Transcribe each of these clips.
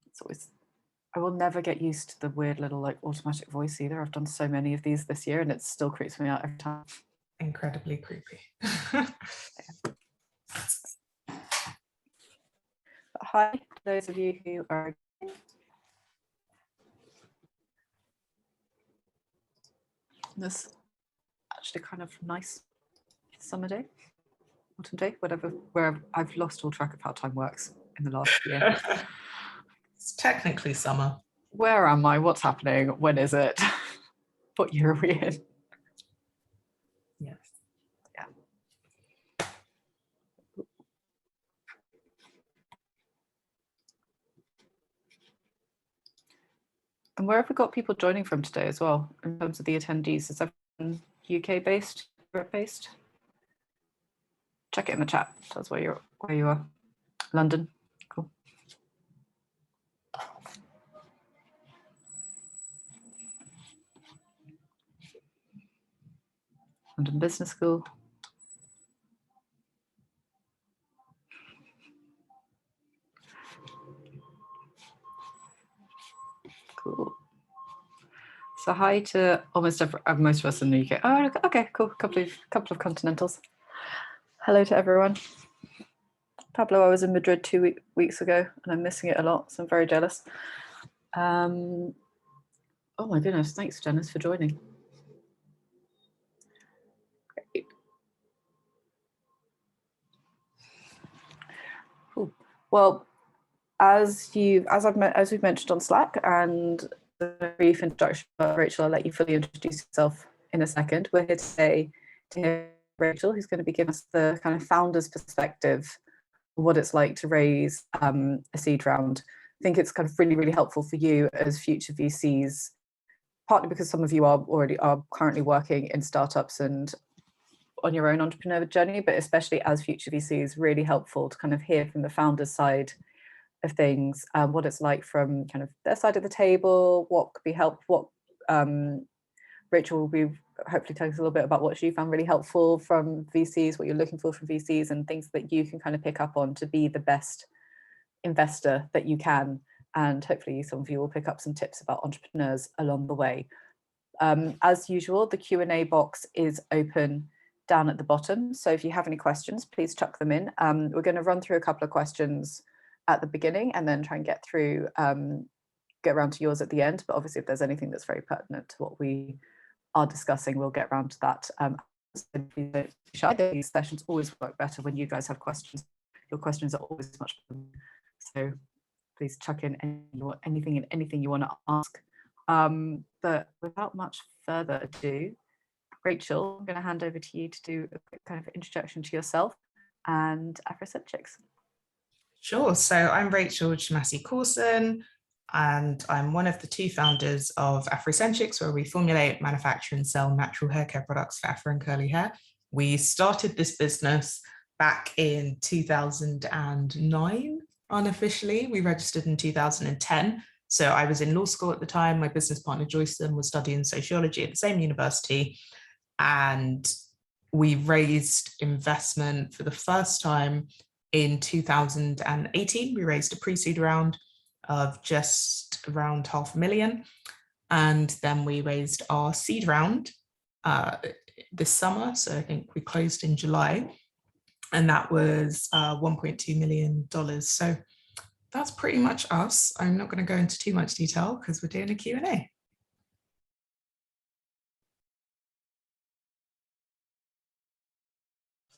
it's always, I will never get used to the weird little like automatic voice either. I've done so many of these this year and it still creeps me out every time. Incredibly creepy. Hi to those of you who are this actually kind of nice summer day, autumn day, whatever, where I've lost all track of how time works in the last year. It's technically summer. Where am I? What's happening? When is it? What year are we in? Yes. Yeah. And where have we got people joining from today as well, in terms of the attendees? Is everyone UK based, Europe based? Check it in the chat. That's where you are. London. Cool. London Business School. Cool. So hi to almost most of us in the UK. Oh, okay, cool. Couple of continentals. Hello to everyone. Pablo, I was in Madrid 2 weeks ago and I'm missing it a lot, so I'm very jealous. Oh my goodness, thanks Dennis for joining. Great. Cool. Well, as we've mentioned on Slack, and a brief introduction about Rachel, I'll let you fully introduce yourself in a second. We're here today to hear Rachel, who's going to be giving us the kind of founder's perspective of what it's like to raise a seed round. I think it's kind of really, really helpful for you as future VCs, partly because some of you are currently working in startups and on your own entrepreneur journey, but especially as future VCs, really helpful to kind of hear from the founder's side of things, what it's like from kind of their side of the table, what could be helpful, what Rachel will be hopefully telling us a little bit about what she found really helpful from VCs, what you're looking for from VCs, and things that you can kind of pick up on to be the best investor that you can. And hopefully some of you will pick up some tips about entrepreneurs along the way. As usual, the Q&A box is open down at the bottom. So if you have any questions, please chuck them in. We're going to run through a couple of questions at the beginning and then try and get around to yours at the end. But obviously if there's anything that's very pertinent to what we are discussing, we'll get around to that. These sessions always work better when you guys have questions. Your questions are always much better. So please chuck in anything you want to ask. But without much further ado, Rachel, I'm going to hand over to you to do a quick kind of introduction to yourself and Afrocentrics. Sure. So I'm Rachel Chamasi-Courson, and I'm one of the two founders of Afrocentrics, where we formulate, manufacture, and sell natural hair care products for Afro and curly hair. We started this business back in 2009, unofficially. We registered in 2010. So I was in law school at the time. My business partner, Joycelyn, was studying sociology at the same university. And we raised investment for the first time in 2018. We raised a pre-seed round of just around $500,000. And then we raised our seed round this summer. So I think we closed in July. And that was $1.2 million. So that's pretty much us. I'm not going to go into too much detail because we're doing a Q&A.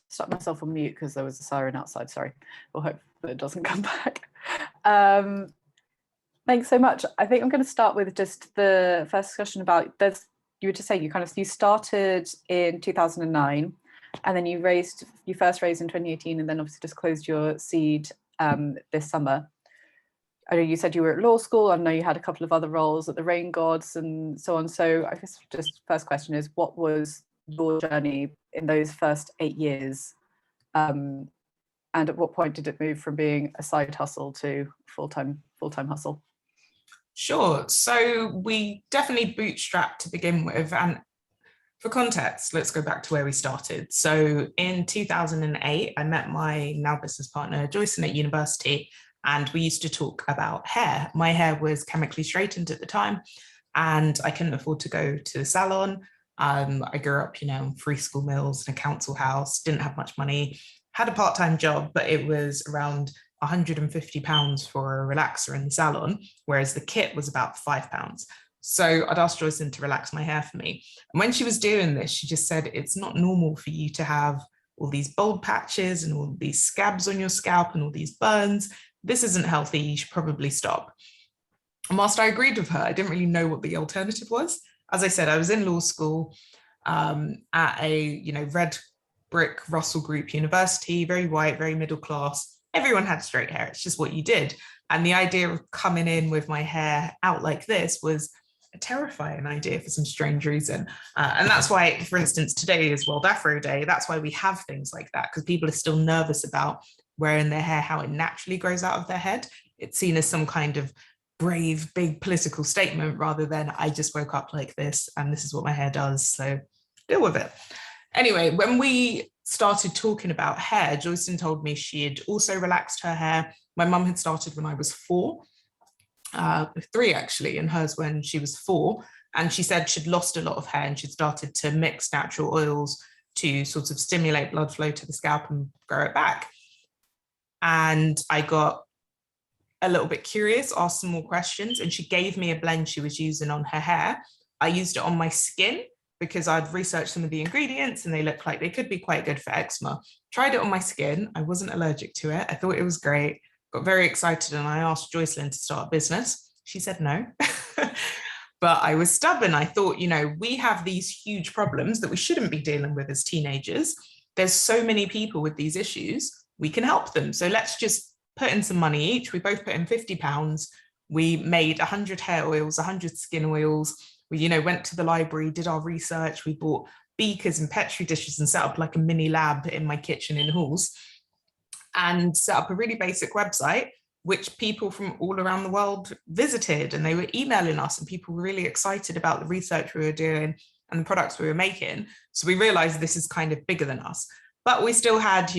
Stuck myself on mute because there was a siren outside, sorry. We'll hope that it doesn't come back. Thanks so much. I think I'm going to start with just the first discussion about, you were just saying you started in 2009 and then you first raised in 2018 and then obviously just closed your seed this summer. I know you said you were at law school. I know you had a couple of other roles at the Rain Gods and so on. So I guess just first question is, what was your journey in those first 8 years? And at what point did it move from being a side hustle to full-time hustle? Sure. So we definitely bootstrapped to begin with. And for context, let's go back to where we started. So in 2008, I met my now business partner, Joycelyn, at university. and we used to talk about hair. My hair was chemically straightened at the time, and I couldn't afford to go to the salon. I grew up, in free school meals in a council house, didn't have much money, had a part-time job, but it was around £150 for a relaxer in the salon, whereas the kit was about £5. So I'd asked Joycelyn to relax my hair for me. And when she was doing this, she just said, it's not normal for you to have all these bald patches and all these scabs on your scalp and all these burns. This isn't healthy. You should probably stop. And whilst I agreed with her, I didn't really know what the alternative was. As I said, I was in law school at a red brick Russell Group university, very white, very middle class. Everyone had straight hair. It's just what you did. And the idea of coming in with my hair out like this was a terrifying idea for some strange reason. And that's why, for instance, today is World Afro Day. That's why we have things like that, because people are still nervous about wearing their hair how it naturally grows out of their head. It's seen as some kind of brave, big political statement rather than I just woke up like this and this is what my hair does, so deal with it. Anyway, when we started talking about hair, Joycelyn told me she had also relaxed her hair. My mum had started when I was 3 actually, and hers when she was 4. And she said she'd lost a lot of hair and she'd started to mix natural oils to sort of stimulate blood flow to the scalp and grow it back. And I got a little bit curious, asked some more questions, and she gave me a blend she was using on her hair. I used it on my skin because I'd researched some of the ingredients and they looked like they could be quite good for eczema. Tried it on my skin. I wasn't allergic to it. I thought it was great. Got very excited and I asked Joycelyn to start a business. She said no. But I was stubborn. I thought, we have these huge problems that we shouldn't be dealing with as teenagers. There's so many people with these issues. We can help them. So let's just put in some money each. We both put in £50. We made 100 hair oils, 100 skin oils. We, went to the library, did our research. We bought beakers and Petri dishes and set up like a mini lab in my kitchen in Halls and set up a really basic website, which people from all around the world visited, and they were emailing us and people were really excited about the research we were doing and the products we were making. So we realized this is kind of bigger than us, but we still had,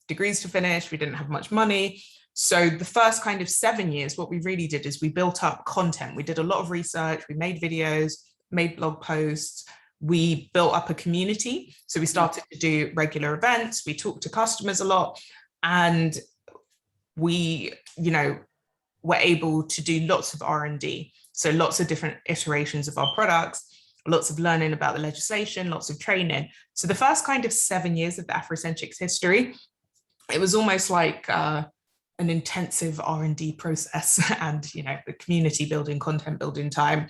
degrees to finish. We didn't have much money. So the first kind of 7 years, what we really did is we built up content. We did a lot of research. We made videos, made blog posts. We built up a community. So we started to do regular events. We talked to customers a lot. And we, were able to do lots of R&D. So lots of different iterations of our products, lots of learning about the legislation, lots of training. So the first kind of 7 years of the Afrocentrics history, it was almost like an intensive R&D process and, the community building, content building time.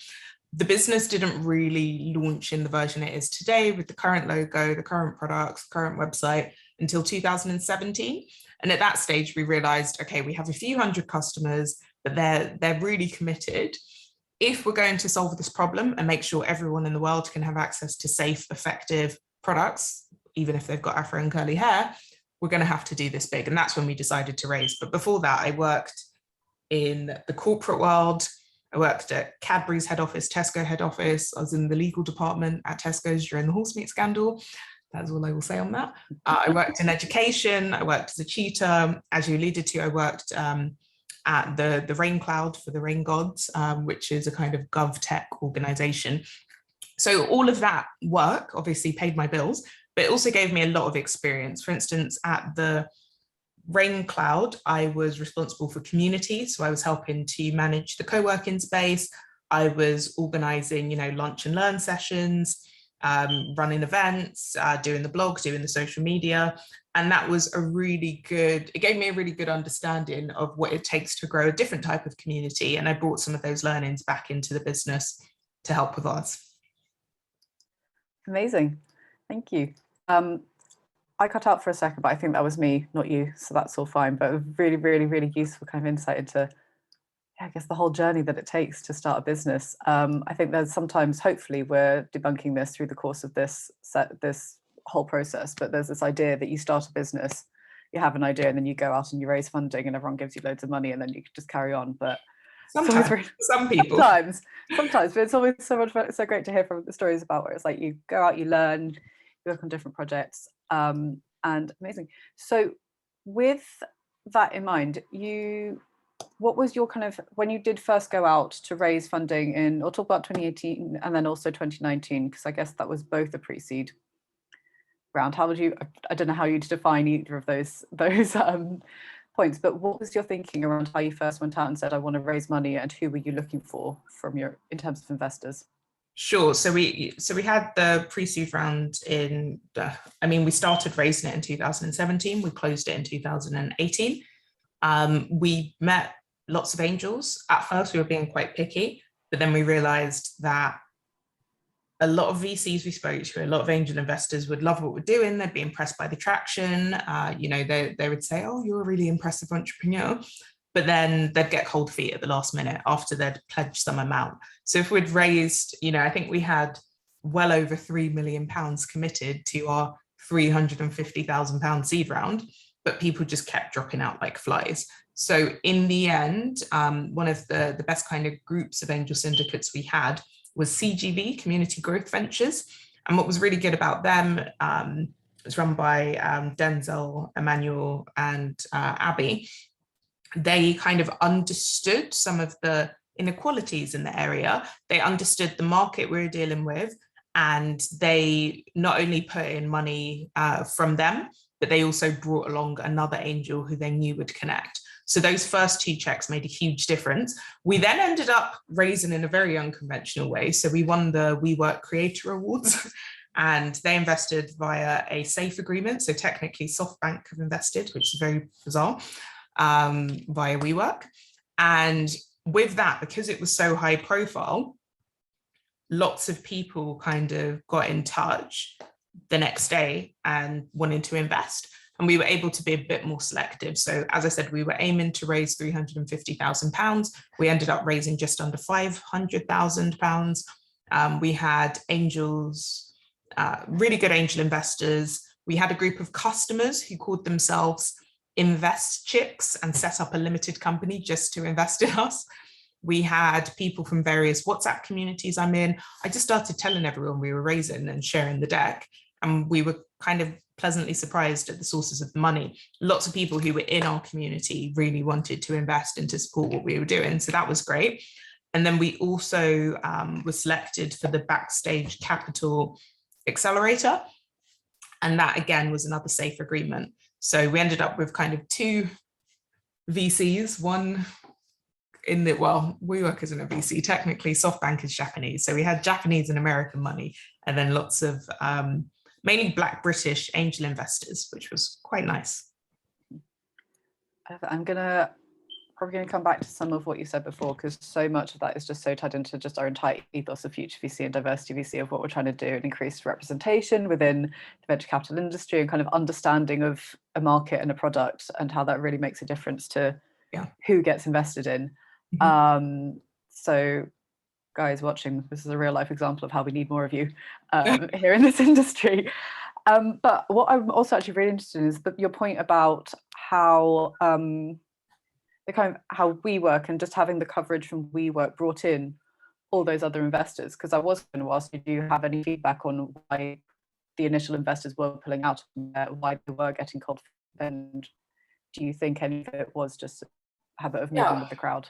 The business didn't really launch in the version it is today with the current logo, the current products, current website until 2017. And at that stage, we realized, okay, we have a few hundred customers, but they're really committed. If we're going to solve this problem and make sure everyone in the world can have access to safe, effective products, even if they've got Afro and curly hair, we're going to have to do this big. And that's when we decided to raise. But before that, I worked in the corporate world. I worked at Cadbury's head office, Tesco head office. I was in the legal department at Tesco's during the horse meat scandal. That's all I will say on that. I worked in education. I worked as a tutor. As you alluded to, I worked at the Rain Cloud for the Rain Gods, which is a kind of GovTech organization. So all of that work obviously paid my bills, but it also gave me a lot of experience. For instance, at the Rain Cloud, I was responsible for community. So I was helping to manage the co-working space. I was organizing, lunch and learn sessions, running events, doing the blog, doing the social media. And that was it gave me a really good understanding of what it takes to grow a different type of community. And I brought some of those learnings back into the business to help with ours. Amazing. Thank you. I cut out for a second, but I think that was me, not you. So that's all fine. But really, really, really useful kind of insight into, I guess, the whole journey that it takes to start a business. I think there's sometimes, hopefully, we're debunking this through the course of this whole process. But there's this idea that you start a business, you have an idea, and then you go out and you raise funding, and everyone gives you loads of money, and then you just carry on. But sometimes, some people, sometimes, but it's always so great to hear from the stories about where it's like you go out, you learn, you work on different projects. And amazing. So with that in mind, you what was your kind of, when you did first go out to raise funding in, or talk about 2018 and then also 2019, because I guess that was both a pre-seed round. How would you, I don't know how you'd define either of those points, but what was your thinking around how you first went out and said, I want to raise money, and who were you looking for from your, in terms of investors? Sure. So we had the pre-seed round in, we started raising it in 2017. We closed it in 2018. We met lots of angels. At first, we were being quite picky, but then we realized that a lot of VCs we spoke to, a lot of angel investors would love what we're doing. They'd be impressed by the traction. They would say, oh, you're a really impressive entrepreneur. But then they'd get cold feet at the last minute after they'd pledged some amount. So if we'd raised, I think we had well over £3 million committed to our £350,000 seed round, but people just kept dropping out like flies. So in the end, one of the best kind of groups of angel syndicates we had was CGV, Community Growth Ventures. And what was really good about them, it was run by Denzel, Emmanuel, and Abby. They kind of understood some of the inequalities in the area. They understood the market we were dealing with, and they not only put in money from them, but they also brought along another angel who they knew would connect. So those first two checks made a huge difference. We then ended up raising in a very unconventional way. So we won the WeWork Creator Awards and they invested via a SAFE agreement. So technically SoftBank have invested, which is very bizarre, via WeWork. And with that, because it was so high profile, lots of people kind of got in touch the next day and wanted to invest. And we were able to be a bit more selective. So as I said, we were aiming to raise £350,000. We ended up raising just under £500,000. We had angels, really good angel investors. We had a group of customers who called themselves Invest Chicks and set up a limited company just to invest in us. We had people from various WhatsApp communities I'm in. I just started telling everyone we were raising and sharing the deck. And we were kind of pleasantly surprised at the sources of the money. Lots of people who were in our community really wanted to invest and to support what we were doing. So that was great. And then we also were selected for the Backstage Capital Accelerator. And that again was another SAFE agreement. So we ended up with kind of two VCs, one in the, well, WeWork isn't a VC, technically SoftBank is Japanese. So we had Japanese and American money, and then lots of mainly Black British angel investors, which was quite nice. I'm probably going to come back to some of what you said before, because so much of that is just so tied into just our entire ethos of Future VC and Diversity VC, of what we're trying to do and increase representation within the venture capital industry and kind of understanding of a market and a product and how that really makes a difference to who gets invested in. So guys watching, this is a real life example of how we need more of you here in this industry. But what I'm also actually really interested in is your point about how the kind of how WeWork and just having the coverage from WeWork brought in all those other investors. Because I was going to ask you, do you have any feedback on why the initial investors were pulling out, why they were getting cold, and do you think any of it was just a habit of moving with the crowd?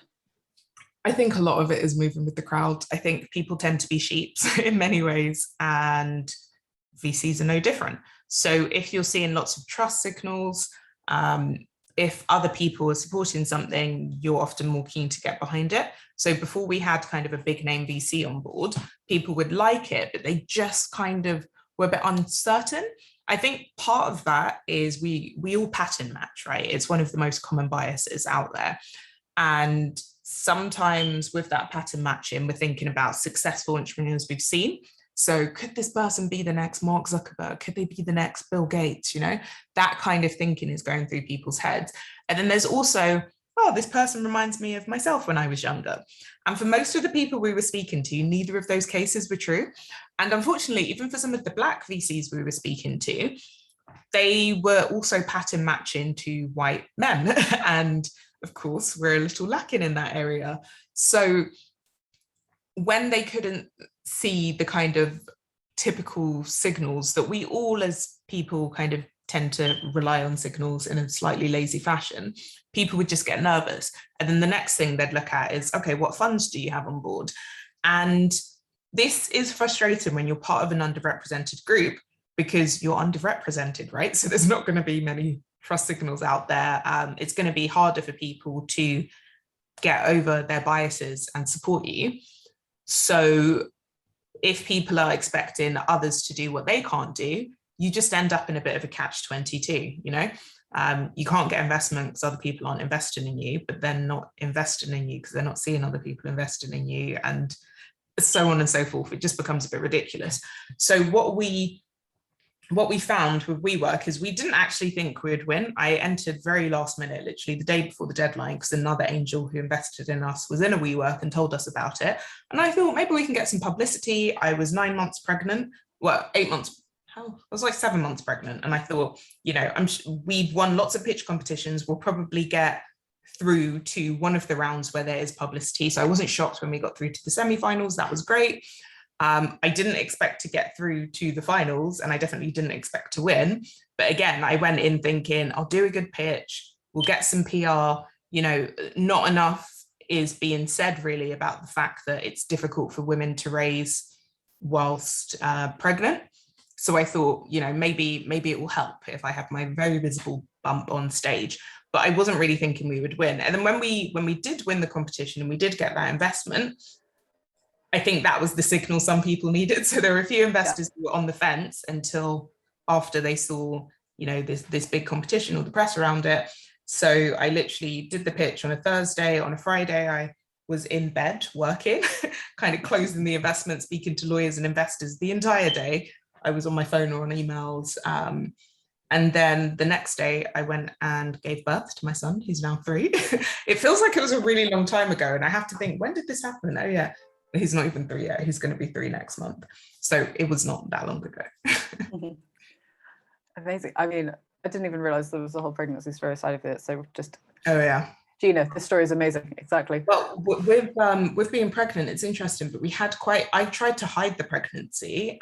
I think a lot of it is moving with the crowd. I think people tend to be sheeps in many ways, and VCs are no different. So if you're seeing lots of trust signals, if other people are supporting something, you're often more keen to get behind it. So before we had kind of a big name VC on board, people would like it, but they just kind of were a bit uncertain. I think part of that is we all pattern match, right? It's one of the most common biases out there. And sometimes with that pattern matching, we're thinking about successful entrepreneurs we've seen. So could this person be the next Mark Zuckerberg? Could they be the next Bill Gates? You know, that kind of thinking is going through people's heads. And then there's also, oh, this person reminds me of myself when I was younger. And for most of the people we were speaking to, neither of those cases were true. And unfortunately, even for some of the Black VCs we were speaking to, they were also pattern matching to white men. And of course, we're a little lacking in that area. So when they couldn't see the kind of typical signals that we all as people kind of tend to rely on signals in a slightly lazy fashion, people would just get nervous. And then the next thing they'd look at is, okay, what funds do you have on board? And this is frustrating when you're part of an underrepresented group, because you're underrepresented, right? So there's not going to be many trust signals out there. It's going to be harder for people to get over their biases and support you. So if people are expecting others to do what they can't do, you just end up in a bit of a catch-22, you know? You can't get investment because other people aren't investing in you, but they're not investing in you because they're not seeing other people investing in you, and so on and so forth. It just becomes a bit ridiculous. So what we found with WeWork is we didn't actually think we would win. I entered very last minute, literally the day before the deadline, because another angel who invested in us was in a WeWork and told us about it. And I thought maybe we can get some publicity. I was 9 months pregnant, well, 8 months, I was like 7 months pregnant. And I thought, you know, we've won lots of pitch competitions. We'll probably get through to one of the rounds where there is publicity. So I wasn't shocked when we got through to the semi-finals. That was great. I didn't expect to get through to the finals, and I definitely didn't expect to win. But again, I went in thinking, I'll do a good pitch, we'll get some PR. You know, not enough is being said really about the fact that it's difficult for women to raise whilst pregnant. So I thought, you know, maybe it will help if I have my very visible bump on stage. But I wasn't really thinking we would win. And then when we did win the competition and we did get that investment, I think that was the signal some people needed. So there were a few investors who were on the fence until after they saw, you know, this big competition or the press around it. So I literally did the pitch on a Thursday. On a Friday, I was in bed working, kind of closing the investment, speaking to lawyers and investors the entire day. I was on my phone or on emails. And then the next day I went and gave birth to my son, who's now 3. It feels like it was a really long time ago. And I have to think, when did this happen? Oh yeah, he's not even 3 yet. He's going to be 3 next month. So it was not that long ago. Amazing. I mean, I didn't even realize there was a whole pregnancy story side of it. So just, oh yeah, Gina, this story is amazing. Exactly. Well, with being pregnant, it's interesting, but I tried to hide the pregnancy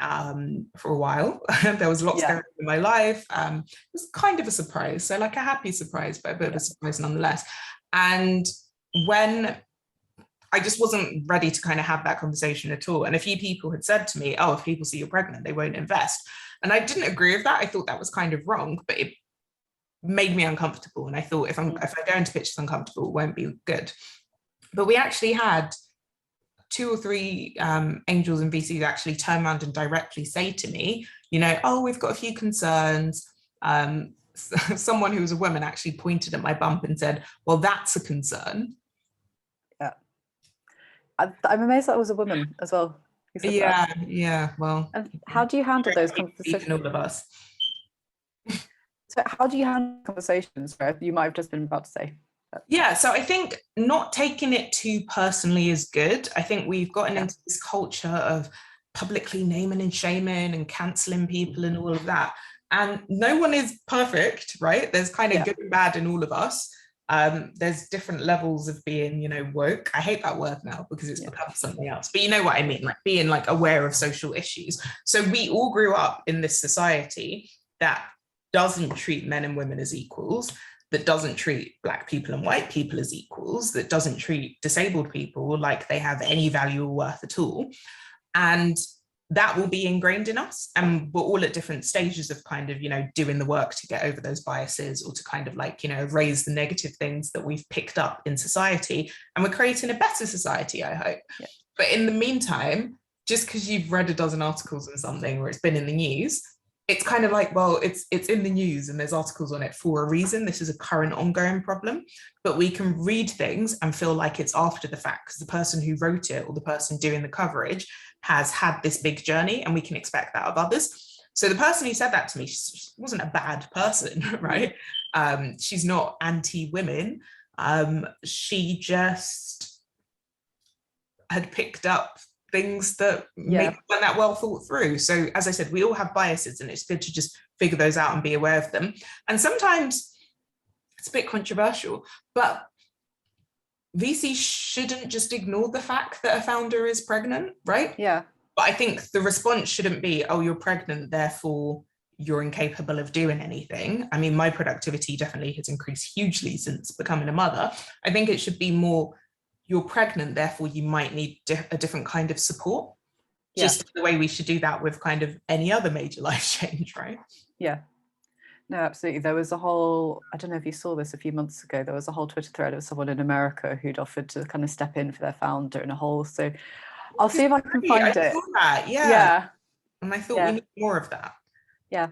for a while. There was lots going on in my life. It was kind of a surprise. So like a happy surprise, but a bit of a surprise nonetheless. And when I just wasn't ready to kind of have that conversation at all. And a few people had said to me, oh, if people see you're pregnant, they won't invest. And I didn't agree with that. I thought that was kind of wrong, but it made me uncomfortable. And I thought if I go into pitch that's uncomfortable, it won't be good. But we actually had 2 or 3 angels and VCs actually turn around and directly say to me, you know, oh, we've got a few concerns. Someone who was a woman actually pointed at my bump and said, well, that's a concern. Yeah. I'm amazed that was a woman as well. Yeah. Well, and how do you handle those conversations? All of us. So how do you handle conversations? You might have just been about to say. Yeah, so I think not taking it too personally is good. I think we've gotten into this culture of publicly naming and shaming and cancelling people and all of that. And no one is perfect, right? There's kind of good and bad in all of us. There's different levels of being, you know, woke. I hate that word now because it's become something else. But you know what I mean, like being like aware of social issues. So we all grew up in this society that doesn't treat men and women as equals, that doesn't treat Black people and white people as equals, that doesn't treat disabled people like they have any value or worth at all. And that will be ingrained in us. And we're all at different stages of kind of, you know, doing the work to get over those biases or to kind of like, you know, raise the negative things that we've picked up in society. And we're creating a better society, I hope. Yeah. But in the meantime, just because you've read a dozen articles on something or it's been in the news, it's kind of like, well, it's in the news and there's articles on it for a reason. This is a current ongoing problem, but we can read things and feel like it's after the fact because the person who wrote it or the person doing the coverage has had this big journey and we can expect that of others. So the person who said that to me, she wasn't a bad person, right? She's not anti-women. She just had picked up things that maybe weren't that well thought through. So as I said, we all have biases and it's good to just figure those out and be aware of them. And sometimes it's a bit controversial, but VC shouldn't just ignore the fact that a founder is pregnant, right? Yeah. But I think the response shouldn't be, oh, you're pregnant, therefore you're incapable of doing anything. I mean, my productivity definitely has increased hugely since becoming a mother. I think it should be more, you're pregnant, therefore you might need a different kind of support. Yeah. Just the way we should do that with kind of any other major life change, right? Yeah. No, absolutely. There was a whole, I don't know if you saw this a few months ago, there was a whole Twitter thread of someone in America who'd offered to kind of step in for their founder in a whole. So I'll see if I can find it. Saw that, yeah. Yeah. And I thought we need more of that. Yeah.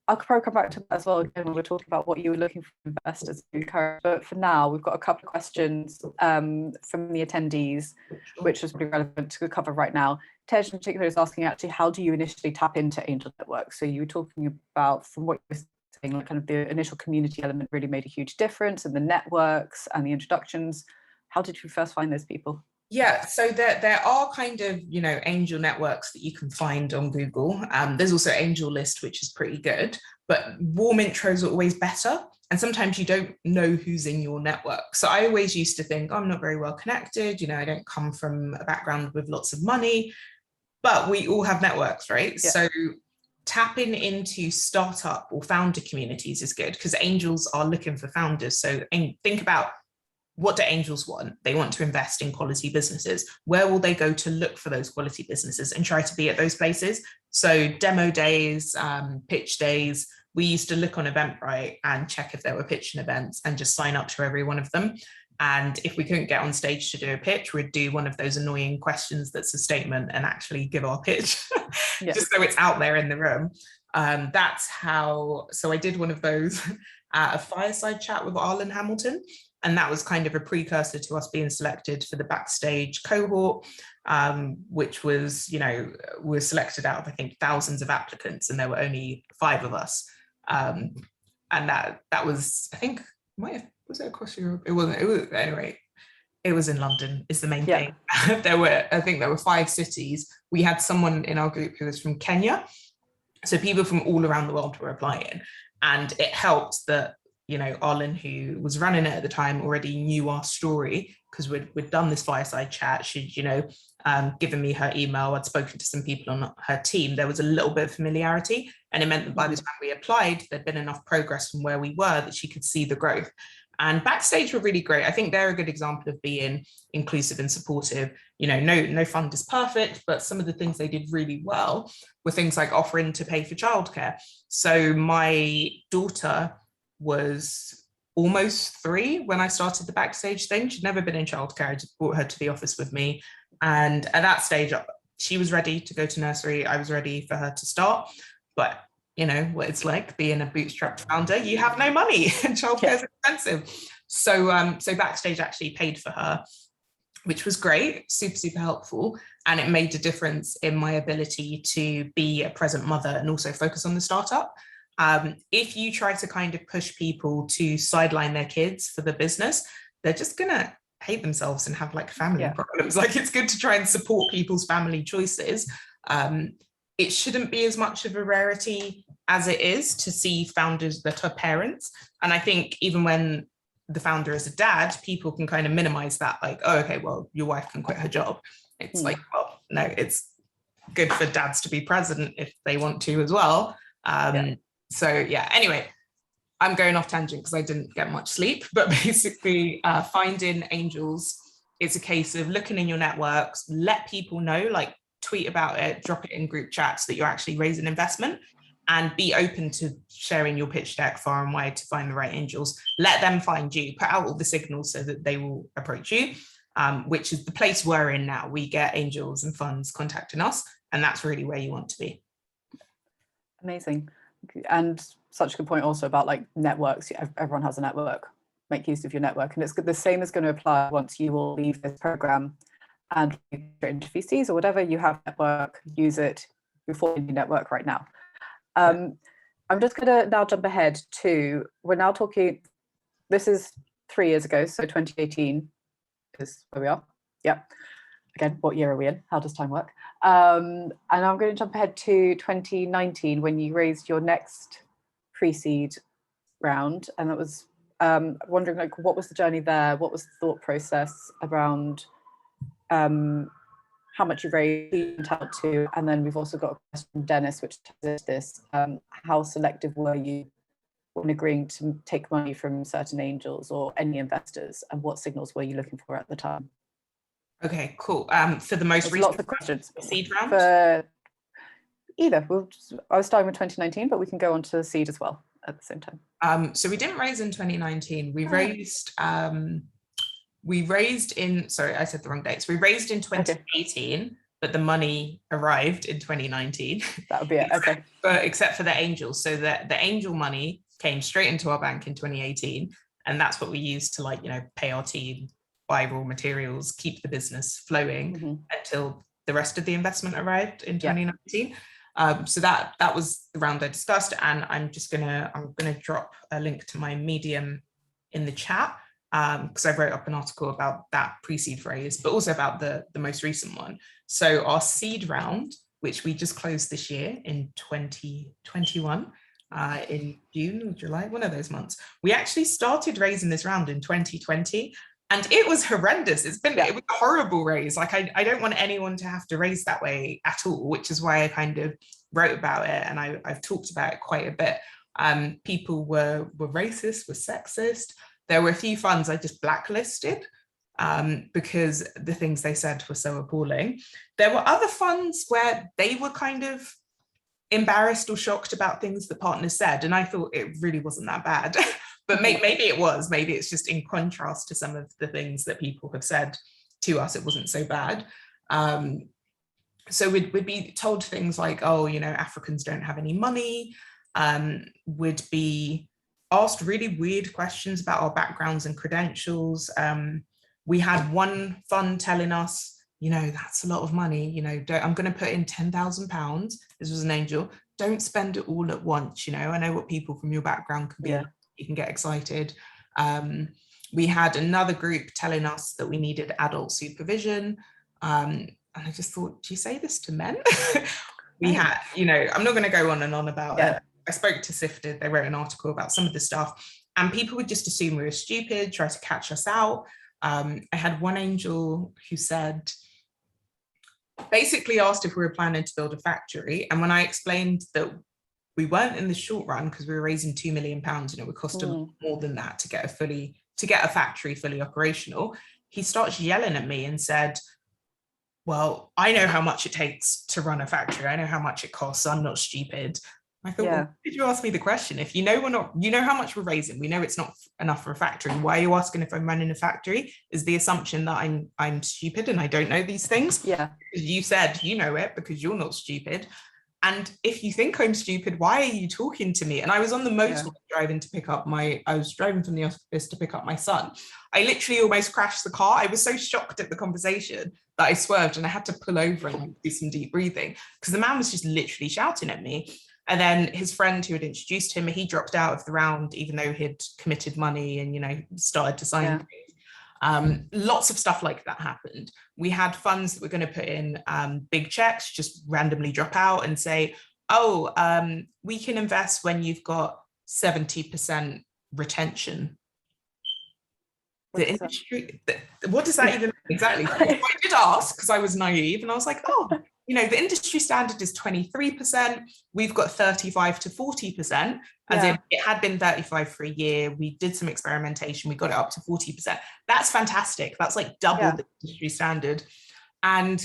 I'll probably come back to that as well again when we're talking about what you were looking for investors to encourage. But for now, we've got a couple of questions from the attendees, which is pretty relevant to cover right now. Tej in particular is asking actually, how do you initially tap into angel networks? So you were talking about, from what you were saying, like kind of the initial community element really made a huge difference, and the networks and the introductions. How did you first find those people? Yeah, so there are kind of, you know, angel networks that you can find on Google. There's also Angel List, which is pretty good, but warm intros are always better. And sometimes you don't know who's in your network. So I always used to think, I'm not very well connected, you know, I don't come from a background with lots of money, but we all have networks, right? Yeah. So tapping into startup or founder communities is good, because angels are looking for founders. So think about, what do angels want? They want to invest in quality businesses. Where will they go to look for those quality businesses and try to be at those places? So demo days, pitch days, we used to look on Eventbrite and check if there were pitching events and just sign up to every one of them. And if we couldn't get on stage to do a pitch, we'd do one of those annoying questions that's a statement and actually give our pitch, just so it's out there in the room. That's how, so I did one of those at a fireside chat with Arlen Hamilton. And that was kind of a precursor to us being selected for the backstage cohort, which was, you know, we were selected out of, I think, thousands of applicants, and there were only 5 of us. And that was, I think, was it across Europe? It wasn't, it was, anyway, it was in London is the main thing. I think there were 5 cities. We had someone in our group who was from Kenya. So people from all around the world were applying. And it helped that, you know, Arlen, who was running it at the time, already knew our story, because we'd done this fireside chat. She'd, you know, given me her email. I'd spoken to some people on her team. There was a little bit of familiarity, and it meant that by the time we applied, there'd been enough progress from where we were that she could see the growth. And Backstage were really great. I think they're a good example of being inclusive and supportive. You know, no fund is perfect, but some of the things they did really well were things like offering to pay for childcare. So my daughter was almost 3 when I started the Backstage thing. She'd never been in childcare. I just brought her to the office with me. And at that stage, she was ready to go to nursery. I was ready for her to start. But you know what it's like being a bootstrapped founder. You have no money and childcare is expensive. So Backstage actually paid for her, which was great, super helpful. And it made a difference in my ability to be a present mother and also focus on the startup. If you try to kind of push people to sideline their kids for the business, they're just going to hate themselves and have like family problems. Like, it's good to try and support people's family choices. It shouldn't be as much of a rarity as it is to see founders that are parents. And I think even when the founder is a dad, people can kind of minimize that, like, oh, okay, well, your wife can quit her job. It's like, well, no, it's good for dads to be present if they want to as well. So yeah, anyway, I'm going off tangent because I didn't get much sleep, but basically finding angels, it's a case of looking in your networks, let people know, like tweet about it, drop it in group chats that you're actually raising investment, and be open to sharing your pitch deck far and wide to find the right angels. Let them find you, put out all the signals so that they will approach you, which is the place we're in now. We get angels and funds contacting us, and that's really where you want to be. Amazing. And such a good point also about like networks. Everyone has a network. Make use of your network, and it's good. The same is going to apply once you will leave this program and into VCs or whatever. You have network, use it. You're forming your network right now. I'm just going to now jump ahead to, we're now talking, this is 3 years ago, so 2018 is where we are. Yep. Again, what year are we in? How does time work? And I'm going to jump ahead to 2019 when you raised your next pre-seed round. And that was wondering, like, what was the journey there? What was the thought process around how much you've raised, who you're entitled to, and then we've also got a question from Dennis, which is this: how selective were you when agreeing to take money from certain angels or any investors, and what signals were you looking for at the time? Okay, cool. For the most There's recent lots of questions. seed round? For either. I was starting with 2019, but we can go on to seed as well at the same time. So we didn't raise in 2019. We raised in, sorry, I said the wrong dates. We raised in 2018, okay, but the money arrived in 2019. That would be it, okay. Except for the angels. So the angel money came straight into our bank in 2018. And that's what we used to, like, you know, pay our team, buy raw materials, keep the business flowing until the rest of the investment arrived in 2019. So that was the round I discussed, and I'm gonna drop a link to my Medium in the chat, because I wrote up an article about that pre-seed raise, but also about the most recent one. So our seed round, which we just closed this year in 2021, in June or July, one of those months, we actually started raising this round in 2020. And it was horrendous. It was a horrible raise. Like, I don't want anyone to have to raise that way at all, which is why I kind of wrote about it, and I've talked about it quite a bit. People were racist, were sexist. There were a few funds I just blacklisted because the things they said were so appalling. There were other funds where they were kind of embarrassed or shocked about things the partners said, and I thought it really wasn't that bad. But maybe it was. Maybe it's just in contrast to some of the things that people have said to us, it wasn't so bad. So we'd be told things like, oh, you know, Africans don't have any money. Would be asked really weird questions about our backgrounds and credentials. We had one fund telling us, you know, that's a lot of money. You know, I'm going to put in £10,000. This was an angel. Don't spend it all at once. You know, I know what people from your background can be like. You can get excited. We had another group telling us that we needed adult supervision. And I just thought, do you say this to men? We had, you know, I'm not going to go on and on about it. I spoke to Sifted, they wrote an article about some of the stuff, and people would just assume we were stupid, try to catch us out. I had one angel who said, basically asked if we were planning to build a factory. And when I explained that we weren't in the short run because we were raising £2 million, and it would cost a lot more than that to get a factory fully operational, he starts yelling at me and said, well, I know how much it takes to run a factory. I know how much it costs. I'm not stupid. I thought, well, did you ask me the question? If you know you know how much we're raising, we know it's not enough for a factory. Why are you asking if I'm running a factory? Is the assumption that I'm stupid and I don't know these things? Yeah. You said you know it because you're not stupid. And if you think I'm stupid, why are you talking to me? And I was on the motorway driving from the office to pick up my son. I literally almost crashed the car. I was so shocked at the conversation that I swerved and I had to pull over and do some deep breathing because the man was just literally shouting at me. And then his friend who had introduced him, he dropped out of the round, even though he'd committed money and, you know, started to sign things. Lots of stuff like that happened. We had funds that were going to put in big checks, just randomly drop out and say, oh, we can invest when you've got 70% retention. The industry, what does that even mean exactly? I did ask because I was naive and I was like, oh, you know, the industry standard is 23%. We've got 35 to 40%, as in it had been 35 for a year. We did some experimentation. We got it up to 40%. That's fantastic. That's like double the industry standard. And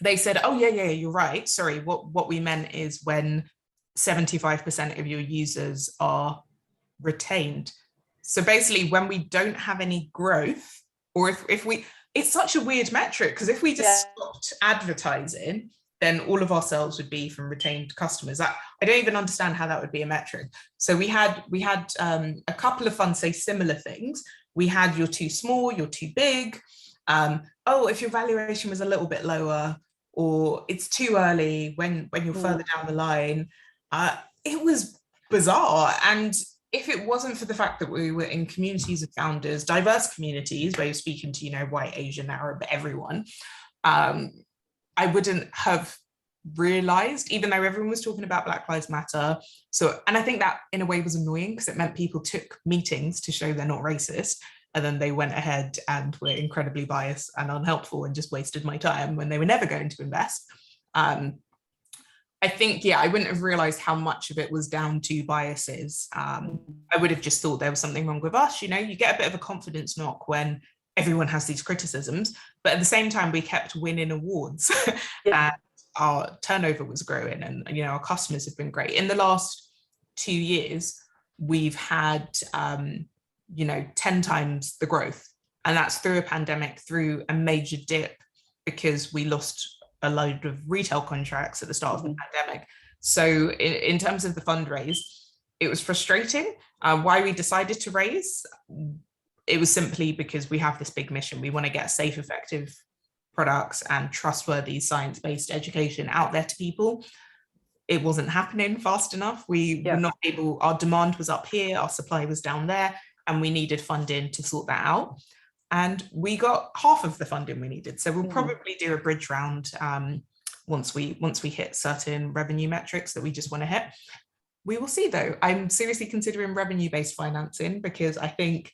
they said, oh, yeah, you're right. Sorry, what we meant is when 75% of your users are retained. So basically, when we don't have any growth, or if we, it's such a weird metric, because if we just stopped advertising, then all of our sales would be from retained customers. I don't even understand how that would be a metric. So we had a couple of funds say similar things. We had you're too small, you're too big. Oh, if your valuation was a little bit lower, or it's too early when you're further down the line. It was bizarre. And if it wasn't for the fact that we were in communities of founders, diverse communities where you're speaking to, you know, white, Asian, Arab, everyone, I wouldn't have realized, even though everyone was talking about Black Lives Matter. So, and I think that in a way was annoying because it meant people took meetings to show they're not racist. and then they went ahead and were incredibly biased and unhelpful and just wasted my time when they were never going to invest. I think, yeah, I wouldn't have realized how much of it was down to biases. I would have just thought there was something wrong with us. You know, you get a bit of a confidence knock when everyone has these criticisms, but at the same time, we kept winning awards and our turnover was growing, and, you know, our customers have been great. In the last 2 years, we've had, you know, 10 times the growth. And that's through a pandemic, through a major dip, because we lost a load of retail contracts at the start of the pandemic. So in terms of the fundraise, it was frustrating. Why we decided to raise, it was simply because we have this big mission. We want to get safe, effective products and trustworthy science-based education out there to people. It wasn't happening fast enough. We were not able, our demand was up here, our supply was down there, and we needed funding to sort that out. And we got half of the funding we needed. So we'll probably do a bridge round once we hit certain revenue metrics that we just want to hit. We will see though. I'm seriously considering revenue-based financing, because I think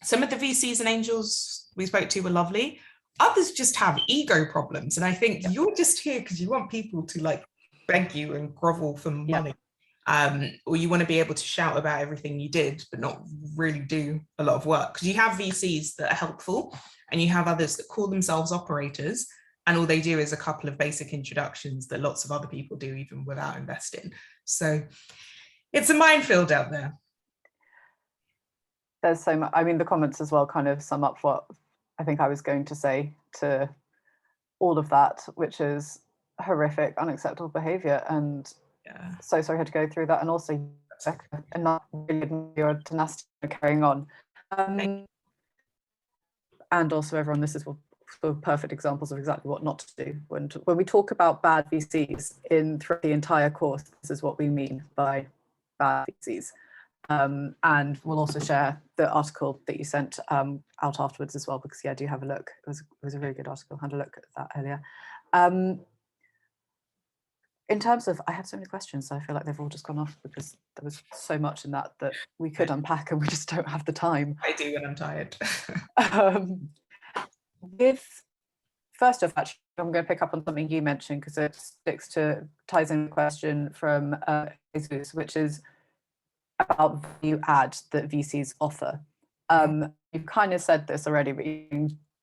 some of the VCs and angels we spoke to were lovely. Others just have ego problems. And I think you're just here because you want people to like beg you and grovel for money. Or you want to be able to shout about everything you did, but not really do a lot of work. Because you have VCs that are helpful, and you have others that call themselves operators, and all they do is a couple of basic introductions that lots of other people do even without investing. So it's a minefield out there. There's so much. I mean, the comments as well kind of sum up what I think I was going to say to all of that, which is horrific, unacceptable behavior. And so sorry I had to go through that, and also and not really your tenacity carrying on. And also everyone, this is sort of perfect examples of exactly what not to do. When we talk about bad VCs throughout the entire course, this is what we mean by bad VCs. And we'll also share the article that you sent out afterwards as well, because do have a look. It was a really good article. I had a look at that earlier. In terms of, I have so many questions, so I feel like they've all just gone off because there was so much in that we could unpack, and we just don't have the time. I do when I'm tired. First off, actually, I'm going to pick up on something you mentioned, because it ties in a question from Jesus, which is about value add that VCs offer. You've kind of said this already, but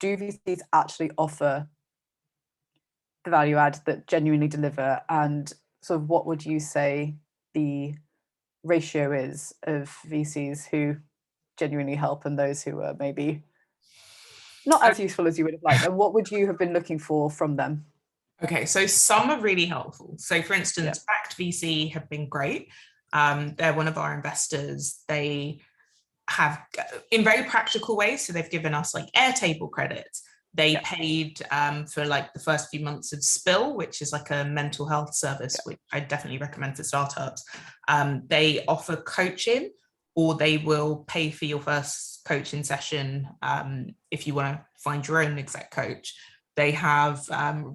do VCs actually offer the value add that genuinely deliver, and sort of what would you say the ratio is of VCs who genuinely help and those who are maybe not as useful as you would have liked, and what would you have been looking for from them? Okay, so some are really helpful. So for instance, Backed VC have been great. They're one of our investors. They have, in very practical ways, so they've given us like Airtable credits. They paid for like the first few months of Spill, which is like a mental health service, which I definitely recommend to startups. They offer coaching, or they will pay for your first coaching session if you want to find your own exec coach. They have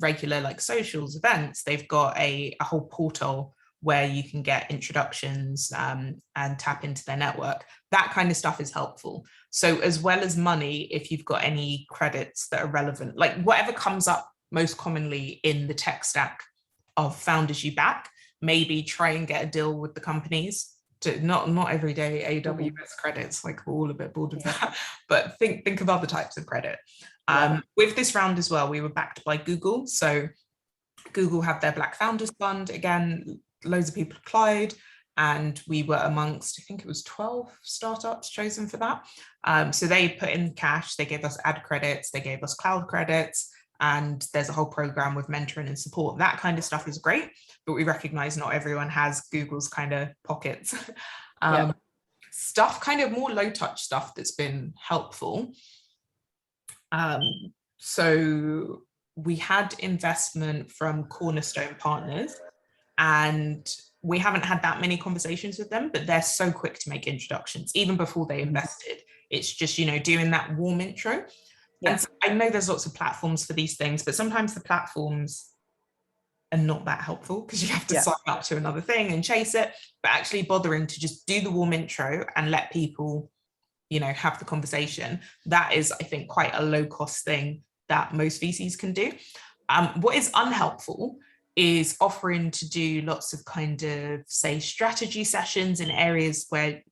regular like socials, events. They've got a whole portal where you can get introductions and tap into their network. That kind of stuff is helpful. So as well as money, if you've got any credits that are relevant, like whatever comes up most commonly in the tech stack of founders you back, maybe try and get a deal with the companies. To not every day AWS credits, like we're all a bit bored of that, but think of other types of credit. With this round as well, we were backed by Google. So Google have their Black Founders Fund. Again, loads of people applied, and we were amongst, I think it was 12 startups chosen for that. So they put in cash, they gave us ad credits, they gave us cloud credits, and there's a whole program with mentoring and support. That kind of stuff is great, but we recognize not everyone has Google's kind of pockets. Stuff kind of more low touch stuff that's been helpful. So we had investment from Cornerstone Partners, and we haven't had that many conversations with them, but they're so quick to make introductions, even before they invested. It's just, doing that warm intro. And so I know there's lots of platforms for these things, but sometimes the platforms are not that helpful because you have to sign up to another thing and chase it, but actually bothering to just do the warm intro and let people, have the conversation. That is, I think, quite a low cost thing that most VCs can do. What is unhelpful is offering to do lots of kind of, say, strategy sessions in areas where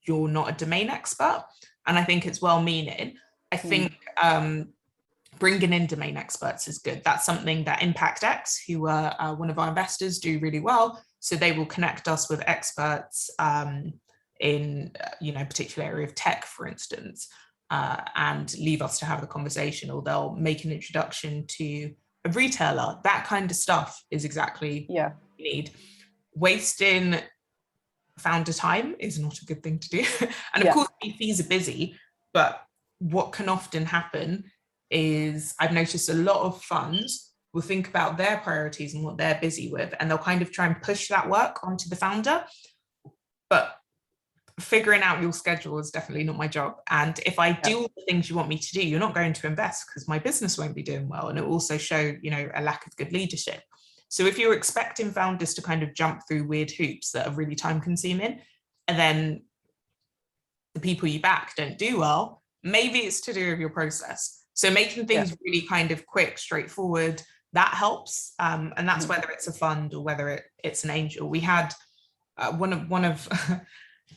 you're not a domain expert. And I think it's well-meaning. I think bringing in domain experts is good. That's something that ImpactX, who are one of our investors, do really well. So they will connect us with experts in a particular area of tech, for instance, and leave us to have the conversation, or they'll make an introduction to a retailer. That kind of stuff is exactly what you need. Wasting founder time is not a good thing to do. And of course, VCs are busy, but what can often happen is, I've noticed a lot of funds will think about their priorities and what they're busy with, and they'll kind of try and push that work onto the founder. But figuring out your schedule is definitely not my job. And if I do all the things you want me to do, you're not going to invest, because my business won't be doing well. And it will also show, a lack of good leadership. So if you're expecting founders to kind of jump through weird hoops that are really time consuming, and then the people you back don't do well, maybe it's to do with your process. So making things really kind of quick, straightforward, that helps. And that's whether it's a fund or whether it's an angel. We had one of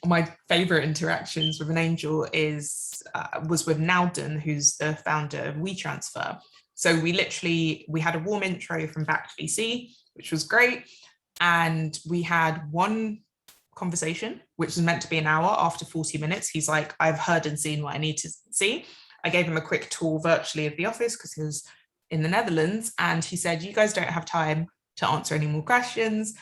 my favorite interactions with an angel was with Nowden, who's the founder of WeTransfer. So we had a warm intro from Backed VC, which was great. And we had one conversation, which was meant to be an hour. After 40 minutes, he's like, I've heard and seen what I need to see. I gave him a quick tour virtually of the office because he was in the Netherlands. And he said, you guys don't have time to answer any more questions,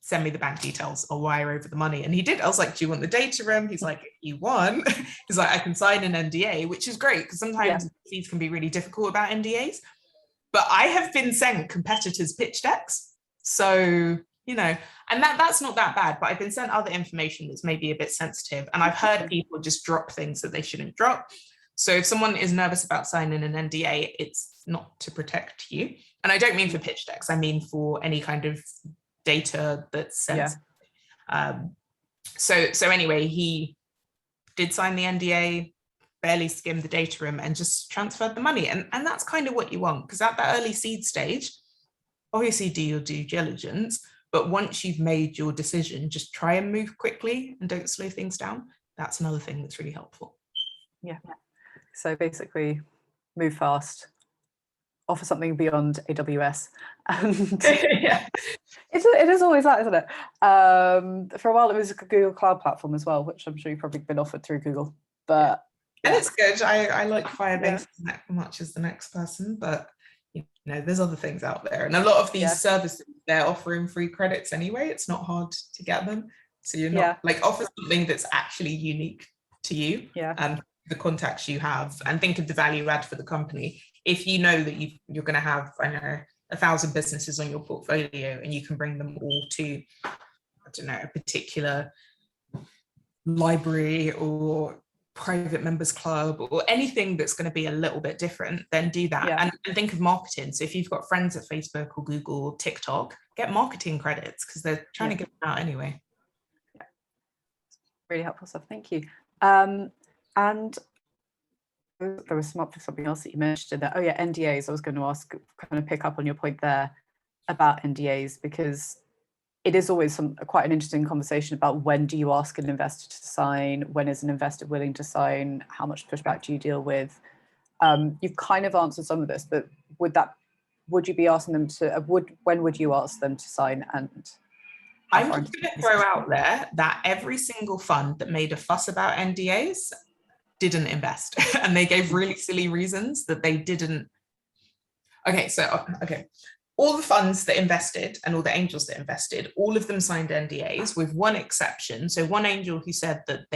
send me the bank details, I'll wire over the money. And he did. I was like, do you want the data room? He's like, if you want. He's like, I can sign an NDA, which is great, because sometimes these can be really difficult about NDAs. But I have been sent competitors' pitch decks. So, and that's not that bad, but I've been sent other information that's maybe a bit sensitive. And I've heard people just drop things that they shouldn't drop. So if someone is nervous about signing an NDA, it's not to protect you. And I don't mean for pitch decks, I mean for any kind of data that's sensitive. So anyway, he did sign the NDA, barely skimmed the data room, and just transferred the money. And that's kind of what you want, because at that early seed stage, obviously do your due diligence, but once you've made your decision, just try and move quickly and don't slow things down. That's another thing that's really helpful. Yeah. So basically, move fast, offer something beyond AWS. And it is always that, isn't it? For a while, it was a Google Cloud Platform as well, which I'm sure you've probably been offered through Google. But and it's good. I like Firebase as much as the next person, but there's other things out there. And a lot of these services, they're offering free credits anyway. It's not hard to get them. So you're not offer something that's actually unique to you and the contacts you have, and think of the value add for the company. If you know that you're going to have, 1,000 businesses on your portfolio, and you can bring them all to, a particular library or private members club or anything that's going to be a little bit different, then do that. And think of marketing. So if you've got friends at Facebook or Google or TikTok, get marketing credits, because they're trying to get them out anyway. Really helpful stuff. Thank you. And there was something else that you mentioned that, NDAs. I was going to ask, kind of pick up on your point there about NDAs, because it is always quite an interesting conversation about when do you ask an investor to sign, when is an investor willing to sign, how much pushback do you deal with? You've kind of answered some of this, but would you be asking them to, when would you ask them to sign? And I'm going to throw out there that every single fund that made a fuss about NDAs didn't invest, and they gave really silly reasons that they didn't. Okay. All the funds that invested and all the angels that invested, all of them signed NDAs with one exception. So one angel who said that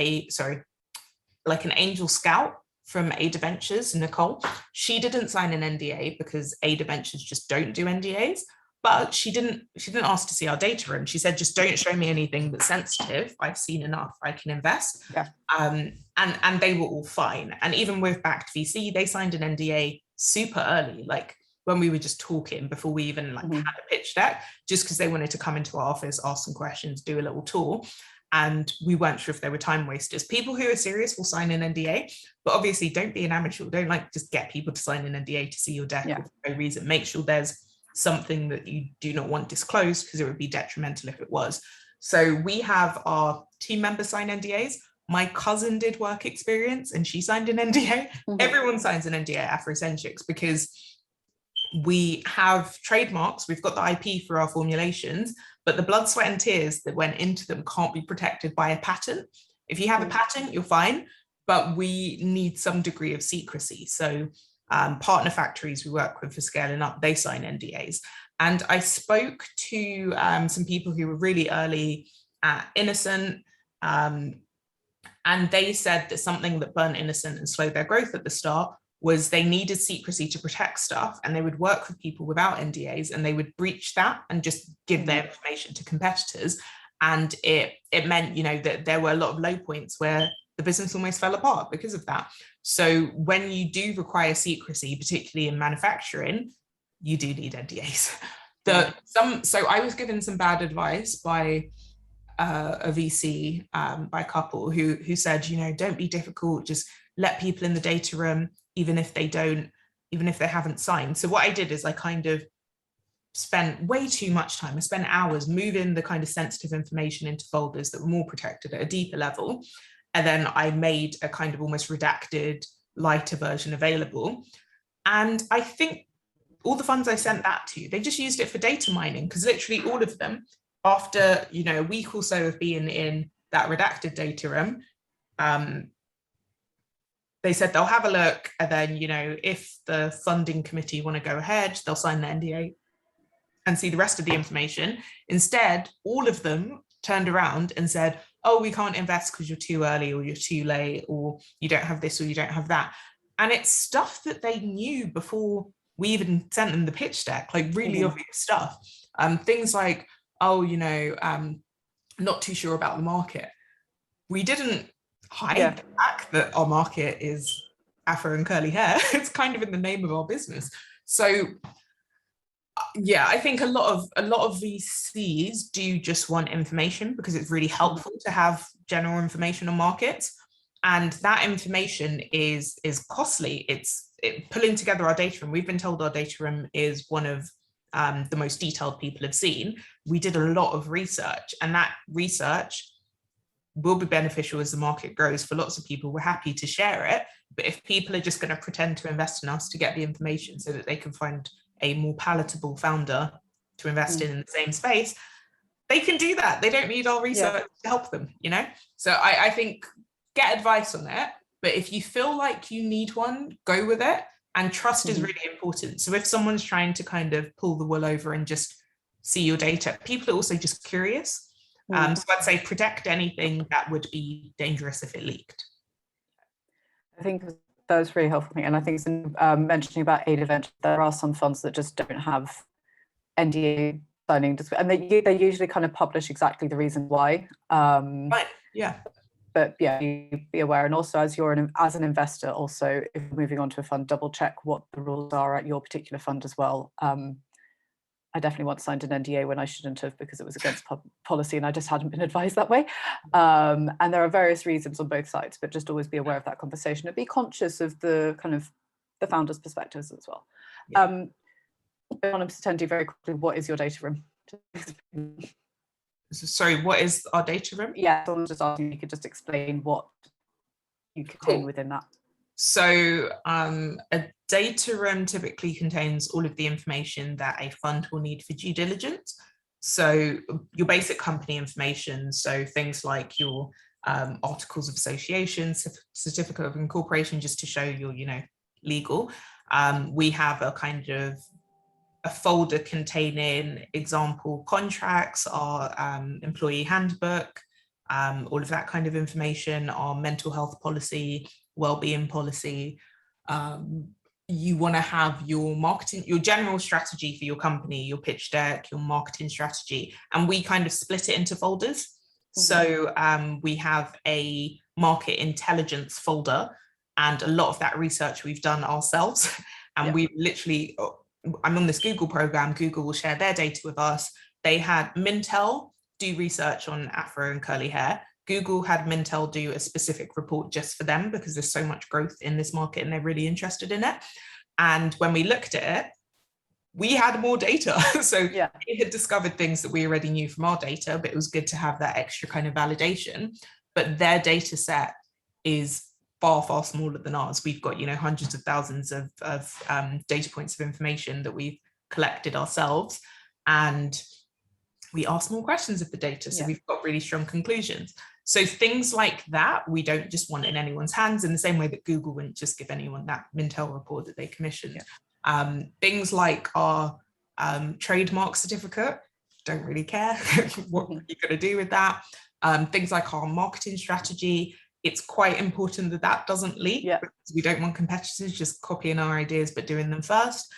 like an angel scout from Ada Ventures, Nicole, she didn't sign an NDA because Ada Ventures just don't do NDAs. But she didn't ask to see our data room. She said, just don't show me anything that's sensitive. I've seen enough, I can invest. And they were all fine. And even with Backed VC, they signed an NDA super early, like when we were just talking before we even had a pitch deck, just because they wanted to come into our office, ask some questions, do a little tour. and we weren't sure if they were time wasters. People who are serious will sign an NDA, but obviously don't be an amateur. Don't like just get people to sign an NDA to see your deck for no reason. Make sure there's something that you do not want disclosed, because it would be detrimental if it was. So we have our team members sign NDAs. My cousin did work experience and she signed an NDA. Everyone signs an NDA at Afrocentrics because we have trademarks, we've got the IP for our formulations, but the blood, sweat and tears that went into them can't be protected by a patent. If you have a patent, you're fine, but we need some degree of secrecy. So partner factories we work with for scaling up, they sign NDAs. And I spoke to some people who were really early at Innocent, and they said that something that burnt Innocent and slowed their growth at the start was they needed secrecy to protect stuff, and they would work with people without NDAs and they would breach that and just give their information to competitors. And it meant, you know, that there were a lot of low points where the business almost fell apart because of that. So when you do require secrecy, particularly in manufacturing, you do need NDAs. So I was given some bad advice by a VC, by a couple who said, you know, don't be difficult, just let people in the data room, even if they haven't signed. So what I did is I kind of spent way too much time. I spent hours moving the kind of sensitive information into folders that were more protected at a deeper level. And then I made a kind of almost redacted, lighter version available. And I think all the funds I sent that to, they just used it for data mining, because literally all of them, after, you know, a week or so of being in that redacted data room, they said they'll have a look, and then, you know, if the funding committee want to go ahead, they'll sign the NDA and see the rest of the information. Instead, all of them turned around and said, oh, we can't invest because you're too early, or you're too late, or you don't have this, or you don't have that. And it's stuff that they knew before we even sent them the pitch deck, like really obvious stuff. Things like, oh, you know, not too sure about the market. We didn't hide the fact that our market is Afro and curly hair. It's kind of in the name of our business. So yeah, I think a lot of VCs do just want information, because it's really helpful to have general information on markets, and that information is costly. It's pulling together our data room. We've been told our data room is one of the most detailed people have seen. We did a lot of research, and that research will be beneficial as the market grows for lots of people. We're happy to share it, but if people are just going to pretend to invest in us to get the information so that they can find a more palatable founder to invest in the same space, they can do that. They don't need our research to help them, you know? So I think get advice on it, but if you feel like you need one, go with it. And trust is really important. So if someone's trying to kind of pull the wool over and just see your data, people are also just curious. So I'd say protect anything that would be dangerous if it leaked. I think that was really helpful. And I think mentioning about Ada Ventures, there are some funds that just don't have NDA signing, and they usually kind of publish exactly the reason why. Right. Yeah. But yeah, you be aware. And also, as an investor, also if you're moving on to a fund, double check what the rules are at your particular fund as well. I definitely once signed an NDA when I shouldn't have, because it was against policy and I just hadn't been advised that way. And there are various reasons on both sides, but just always be aware of that conversation and be conscious of the kind of the founders' perspectives as well. Yeah. Anonymous attendee, very quickly, what is your data room? Sorry, what is our data room? Yeah, so I'm just asking, you could just explain what you contain within that. So a data room typically contains all of the information that a fund will need for due diligence. So your basic company information, so things like your articles of association, certificate of incorporation, just to show you're, you know, legal. We have a kind of a folder containing example contracts, our employee handbook, all of that kind of information, our mental health policy, well-being policy. You want to have your marketing, your general strategy for your company, your pitch deck, your marketing strategy, and we kind of split it into folders. So we have a market intelligence folder, and a lot of that research we've done ourselves, and we literally, I'm on this Google program, Google will share their data with us. They had Mintel do research on Afro and curly hair. Google had Mintel do a specific report just for them because there's so much growth in this market and they're really interested in it. And when we looked at it, we had more data. So yeah, it had discovered things that we already knew from our data, but it was good to have that extra kind of validation. But their data set is far, far smaller than ours. We've got, hundreds of thousands of data points of information that we've collected ourselves. And we ask more questions of the data. So we've got really strong conclusions. So things like that, we don't just want in anyone's hands in the same way that Google wouldn't just give anyone that Mintel report that they commissioned. Things like our trademark certificate, don't really care what you're going to do with that. Things like our marketing strategy, it's quite important that that doesn't leak because we don't want competitors just copying our ideas but doing them first.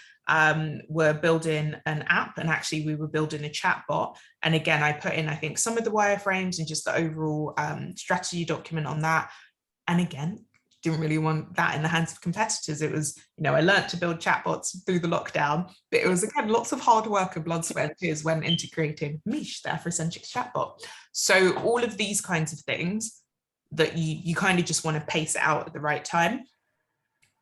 We're building an app, and actually we were building a chat bot. And again, I put in, I think, some of the wireframes and just the overall strategy document on that. And again, didn't really want that in the hands of competitors. It was, I learned to build chatbots through the lockdown, but it was, again, lots of hard work and blood, sweat, and tears went into creating Mish, the Afrocentric chatbot. So all of these kinds of things that you kind of just want to pace it out at the right time,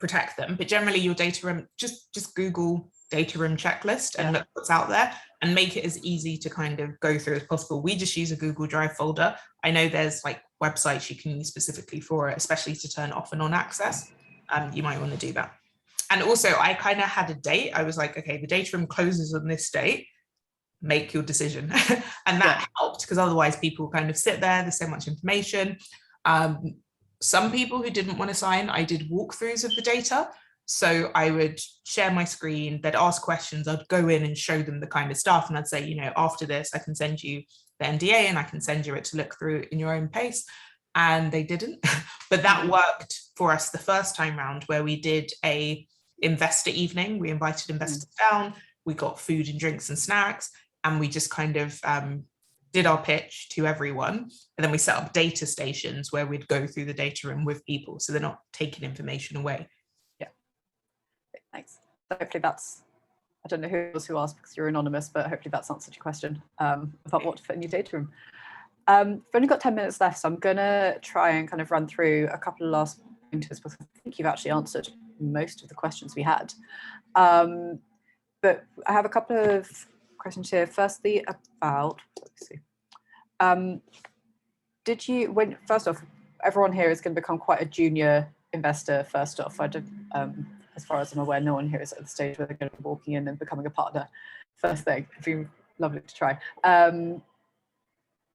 protect them. But generally your data room, just Google data room checklist and look what's out there and make it as easy to kind of go through as possible. We just use a Google Drive folder. I know there's like websites you can use specifically for it, especially to turn off and on access. You might want to do that. And also I kind of had a date. I was like, okay, the data room closes on this date, make your decision. And that helped, because otherwise people kind of sit there, there's so much information. Some people who didn't want to sign, I did walkthroughs of the data. So I would share my screen, they'd ask questions, I'd go in and show them the kind of stuff. And I'd say, after this, I can send you the NDA and I can send you it to look through in your own pace. And they didn't. But that worked for us the first time round, where we did a investor evening. We invited investors down, we got food and drinks and snacks, and we just kind of did our pitch to everyone. And then we set up data stations where we'd go through the data room with people, so they're not taking information away. Thanks. So hopefully that's, I don't know who asked because you're anonymous, but hopefully that's answered your question about what to put in your data room. We've only got 10 minutes left, so I'm going to try and kind of run through a couple of last pointers, because I think you've actually answered most of the questions we had. But I have a couple of questions here. Firstly, about, did you, first off, everyone here is going to become quite a junior investor first off. As far as I'm aware, no one here is at the stage where they're going to be walking in and becoming a partner first thing. It'd be lovely to try.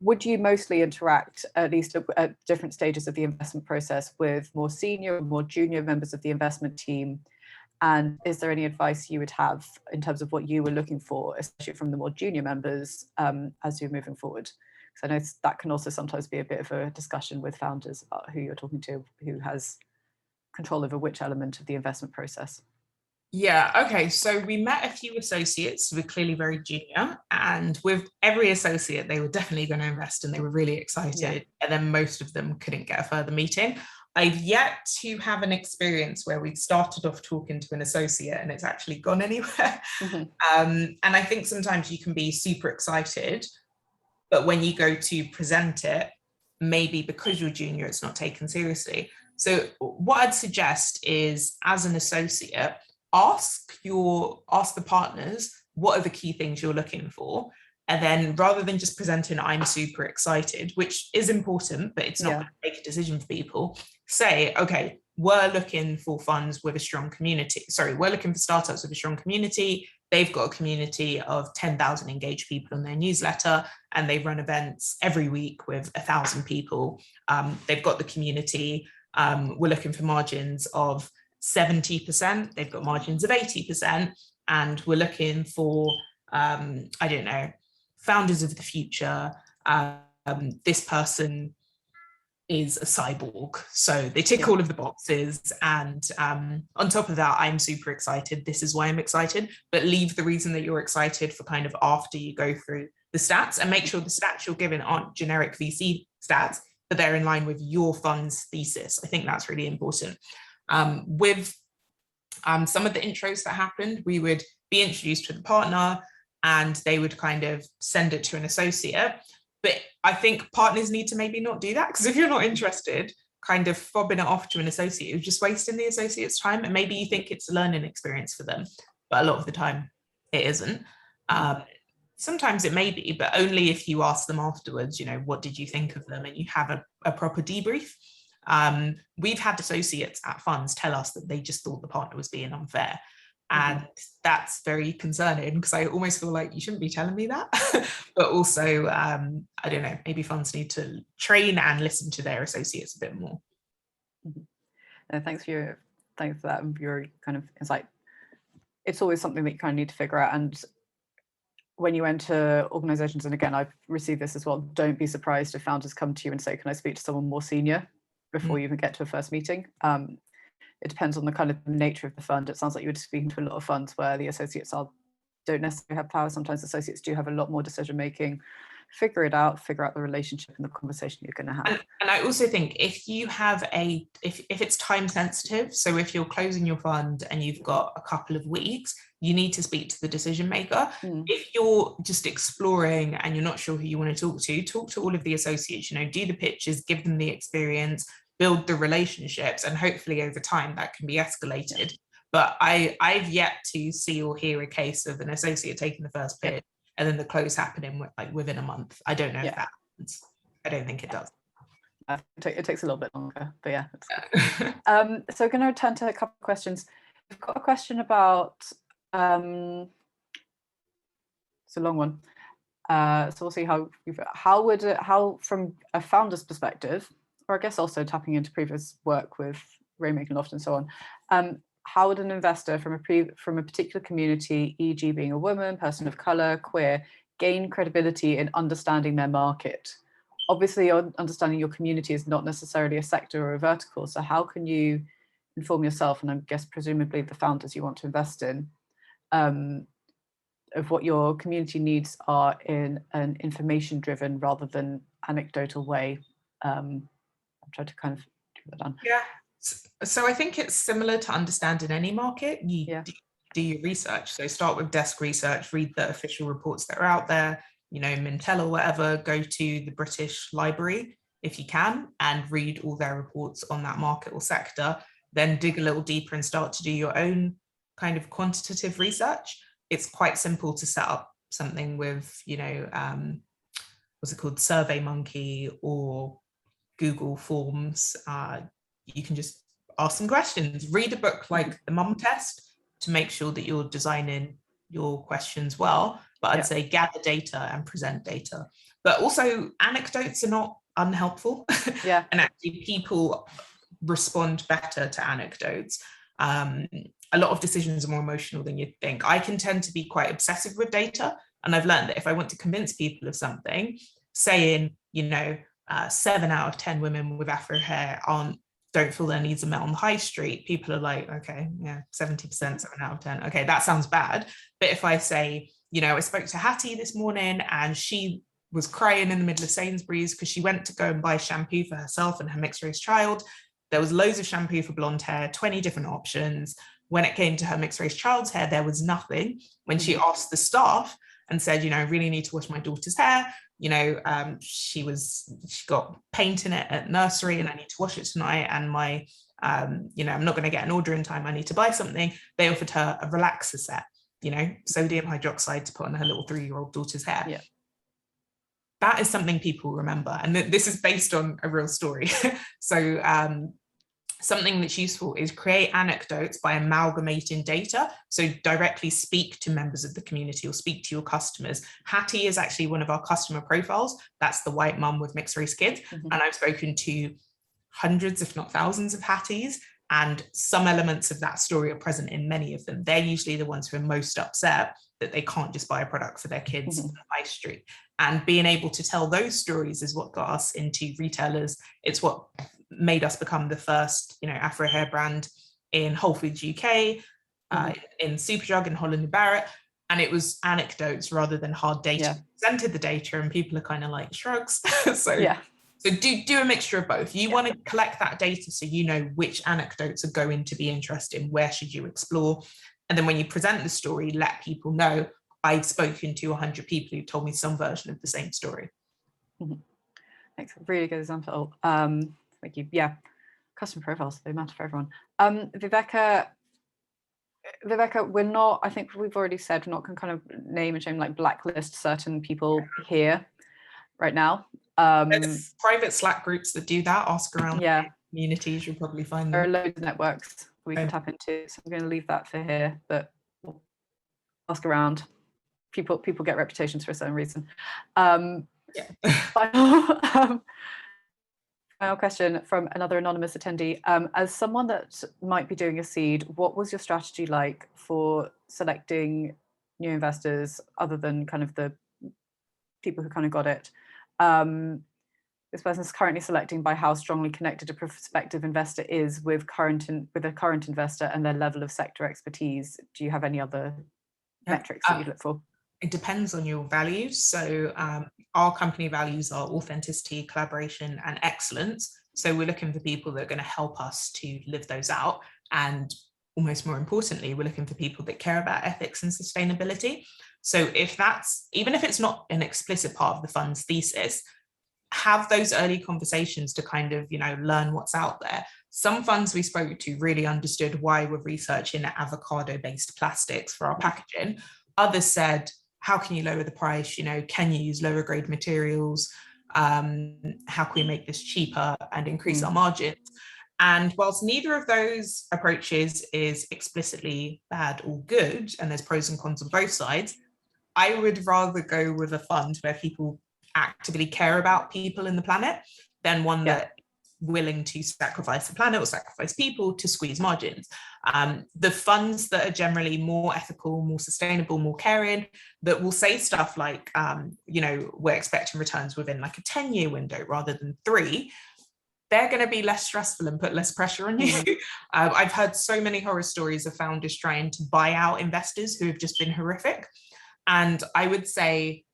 Would you mostly interact, at least at different stages of the investment process, with more senior or more junior members of the investment team? And is there any advice you would have in terms of what you were looking for, especially from the more junior members as you're moving forward? Because I know that can also sometimes be a bit of a discussion with founders about who you're talking to, who has control over which element of the investment process. Yeah, okay, so we met a few associates who were clearly very junior, and with every associate they were definitely going to invest and they were really excited, and then most of them couldn't get a further meeting. I've yet to have an experience where we've started off talking to an associate and it's actually gone anywhere. And I think sometimes you can be super excited, but when you go to present it, maybe because you're junior, it's not taken seriously. So what I'd suggest is, as an associate, ask the partners, what are the key things you're looking for? And then rather than just presenting, I'm super excited, which is important, but it's not going to make a decision for people, say, okay, we're looking for funds with a strong community. Sorry, we're looking for startups with a strong community. They've got a community of 10,000 engaged people on their newsletter, and they run events every week with 1,000 people. They've got the community. We're looking for margins of 70%. They've got margins of 80%. And we're looking for, I don't know, founders of the future. This person is a cyborg. So they tick all of the boxes. And on top of that, I'm super excited. This is why I'm excited. But leave the reason that you're excited for kind of after you go through the stats, and make sure the stats you're given aren't generic VC stats, but they're in line with your fund's thesis. I think that's really important. With some of the intros that happened, we would be introduced to the partner and they would kind of send it to an associate. But I think partners need to maybe not do that, because if you're not interested, kind of fobbing it off to an associate, you're just wasting the associate's time. And maybe you think it's a learning experience for them, but a lot of the time it isn't. Sometimes it may be, but only if you ask them afterwards, you know, what did you think of them, and you have a proper debrief. We've had associates at funds tell us that they just thought the partner was being unfair. And that's very concerning, because I almost feel like you shouldn't be telling me that. But also, I don't know, maybe funds need to train and listen to their associates a bit more. Thanks for that and your kind of insight. It's always something that you kind of need to figure out. And when you enter organizations, and again, I've received this as well, don't be surprised if founders come to you and say, can I speak to someone more senior before you even get to a first meeting? It depends on the kind of nature of the fund. It sounds like you're speaking to a lot of funds where the associates don't necessarily have power. Sometimes associates do have a lot more decision making. Figure it out, figure out the relationship and the conversation you're going to have. And I also think if you have if it's time sensitive, so if you're closing your fund and you've got a couple of weeks, you need to speak to the decision maker. If you're just exploring and you're not sure who you want to talk to all of the associates, you know, do the pitches, give them the experience, build the relationships, and hopefully over time that can be escalated. But I've yet to see or hear a case of an associate taking the first pitch and then the close happening within a month. I don't know if that happens. I don't think it does. It takes a little bit longer, but yeah. So we're going to return to a couple of questions. We've got a question about, it's a long one. So we'll see how from a founder's perspective, or I guess also tapping into previous work with Rainmaker Loft and so on, how would an investor from a particular community, e.g. being a woman, person of color, queer, gain credibility in understanding their market? Obviously, understanding your community is not necessarily a sector or a vertical. So how can you inform yourself, and I guess presumably the founders you want to invest in, of what your community needs are in an information-driven rather than anecdotal way? I'm trying to kind of do that down. Yeah. So I think it's similar to understanding any market. You do your research. So start with desk research, read the official reports that are out there, you know, Mintel or whatever, go to the British Library if you can and read all their reports on that market or sector, then dig a little deeper and start to do your own kind of quantitative research. It's quite simple to set up something with, you know, what's it called, SurveyMonkey or Google Forms. You can just ask some questions, read a book like The Mum Test to make sure that you're designing your questions well. But I'd say gather data and present data. But also anecdotes are not unhelpful. And actually people respond better to anecdotes. A lot of decisions are more emotional than you'd think. I can tend to be quite obsessive with data. And I've learned that if I want to convince people of something, saying, you know, 7 out of 10 women with Afro hair don't feel their needs are met on the high street, people are like, okay, yeah, 70%, 7 out of 10. Okay, that sounds bad. But if I say, you know, I spoke to Hattie this morning and she was crying in the middle of Sainsbury's because she went to go and buy shampoo for herself and her mixed race child. There was loads of shampoo for blonde hair, 20 different options. When it came to her mixed race child's hair, there was nothing. When she asked the staff and said, you know, I really need to wash my daughter's hair, you know, she got paint in it at nursery and I need to wash it tonight, and my you know, I'm not going to get an order in time, I need to buy something. They offered her a relaxer set, you know, sodium hydroxide to put on her little 3-year-old daughter's hair. That is something people remember, and this is based on a real story. So something that's useful is create anecdotes by amalgamating data. So directly speak to members of the community or speak to your customers. Hattie is actually one of our customer profiles. That's the white mum with mixed race kids. And I've spoken to hundreds, if not thousands of Hatties, and some elements of that story are present in many of them. They're usually the ones who are most upset that they can't just buy a product for their kids on the high street. And being able to tell those stories is what got us into retailers. It's what made us become the first, you know, Afro hair brand in Whole Foods UK, in Superdrug and Holland & Barrett. And it was anecdotes rather than hard data. Presented the data and people are kind of like shrugs. So do a mixture of both. You want to collect that data so you know which anecdotes are going to be interesting, where should you explore. And then when you present the story, let people know I've spoken to 100 people who told me some version of the same story. Thanks. Really good example. Thank you. Yeah, customer profiles, they matter for everyone. Viveka, we're not, I think we've already said, we're not going to kind of name and shame, like blacklist certain people here right now. There's private Slack groups that do that. Ask around communities, you'll probably find them. There are loads of networks we can tap into, so I'm going to leave that for here, but we'll ask around. People get reputations for a certain reason. Final question from another anonymous attendee. As someone that might be doing a seed, what was your strategy like for selecting new investors other than kind of the people who kind of got it? This person is currently selecting by how strongly connected a prospective investor is with a current investor and their level of sector expertise. Do you have any other metrics that you look for? It depends on your values. So our company values are authenticity, collaboration, and excellence. So we're looking for people that are going to help us to live those out. And almost more importantly, we're looking for people that care about ethics and sustainability. So if that's, even if it's not an explicit part of the fund's thesis, have those early conversations to kind of, learn what's out there. Some funds we spoke to really understood why we're researching avocado-based plastics for our packaging. Others said, how can you lower the price? Can you use lower grade materials? How can we make this cheaper and increase our margins? And whilst neither of those approaches is explicitly bad or good, and there's pros and cons on both sides, I would rather go with a fund where people actively care about people and the planet than one that willing to sacrifice the planet or sacrifice people to squeeze margins. The funds that are generally more ethical, more sustainable, more caring, that will say stuff like, we're expecting returns within like a 10-year window rather than 3, they're going to be less stressful and put less pressure on you. I've heard so many horror stories of founders trying to buy out investors who have just been horrific. And I would say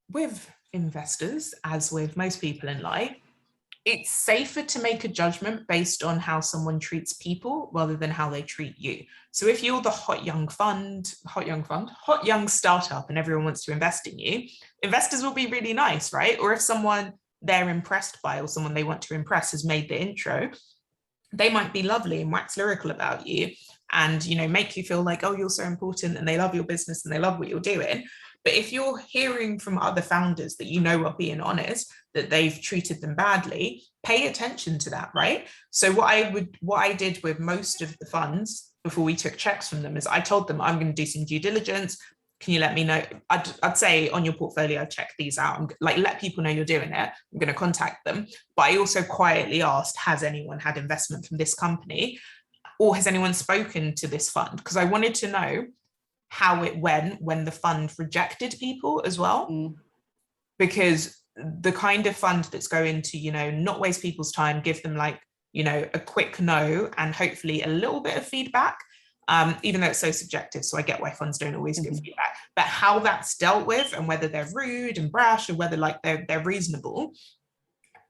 with investors, as with most people in life, it's safer to make a judgment based on how someone treats people rather than how they treat you. So if you're the hot young startup and everyone wants to invest in you, investors will be really nice, right? Or if someone they're impressed by or someone they want to impress has made the intro, they might be lovely and wax lyrical about you and, make you feel like, oh, you're so important and they love your business and they love what you're doing. But if you're hearing from other founders that are being honest, that they've treated them badly, pay attention to that, right? So what I did with most of the funds before we took checks from them is I told them I'm going to do some due diligence. Can you let me know? I'd say on your portfolio, check these out. Let people know you're doing it. I'm going to contact them. But I also quietly asked, has anyone had investment from this company? Or has anyone spoken to this fund? Because I wanted to know how it went when the fund rejected people as well. Because the kind of fund that's going to, not waste people's time, give them a quick no and hopefully a little bit of feedback, even though it's so subjective. So I get why funds don't always give feedback, but how that's dealt with and whether they're rude and brash or whether they're reasonable,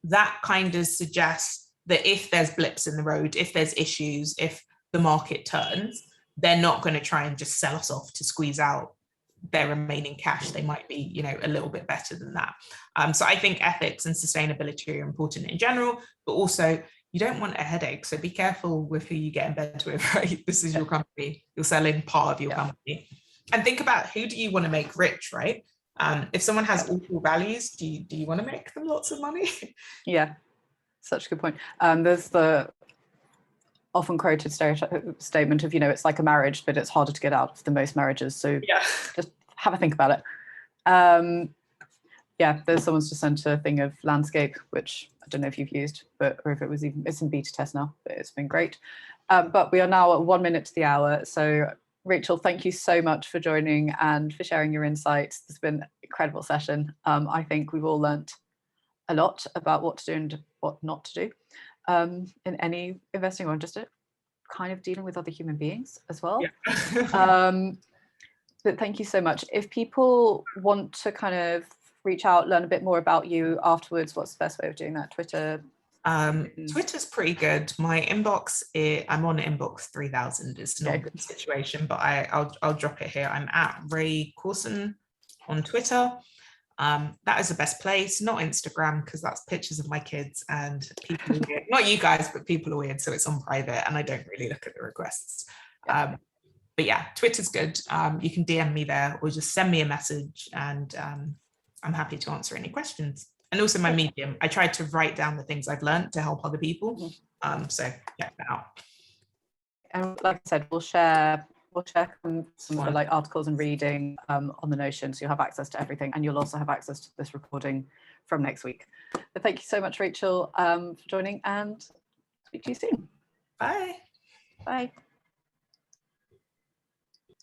that kind of suggests that if there's blips in the road, if there's issues, if the market turns, they're not going to try and just sell us off to squeeze out their remaining cash. They might be, a little bit better than that. So I think ethics and sustainability are important in general, but also you don't want a headache. So be careful with who you get in bed with, right? This is your company. You're selling part of your company. And think about who do you want to make rich, right? If someone has awful values, do you want to make them lots of money? Yeah, such a good point. There's the often quoted statement of, it's like a marriage, but it's harder to get out of than most marriages. So just have a think about it. There's someone's just sent a thing of Landscape, which I don't know if you've used, or if it's in beta test now, but it's been great. But we are now at 1 minute to the hour. So Rachel, thank you so much for joining and for sharing your insights. It's been an incredible session. I think we've all learnt a lot about what to do and what not to do in any investing, or just kind of dealing with other human beings as well. But thank you so much. If people want to kind of reach out, learn a bit more about you afterwards, what's the best way of doing that? Twitter? Twitter's pretty good. My inbox, I'm on inbox 3000. It's not a good situation, but I'll drop it here. I'm at Ray Corson on Twitter. That is the best place, not Instagram, because that's pictures of my kids and people are weird. Not you guys, but people are weird, so it's on private and I don't really look at the requests. But yeah, Twitter's good. You can DM me there or just send me a message, and I'm happy to answer any questions. And also my Medium, I tried to write down the things I've learned to help other people. So check that out. And like I said, we'll share some of the like articles and reading on the Notion, so you'll have access to everything, and you'll also have access to this recording from next week. But thank you so much, Rachel, for joining, and speak to you soon. Bye. Bye.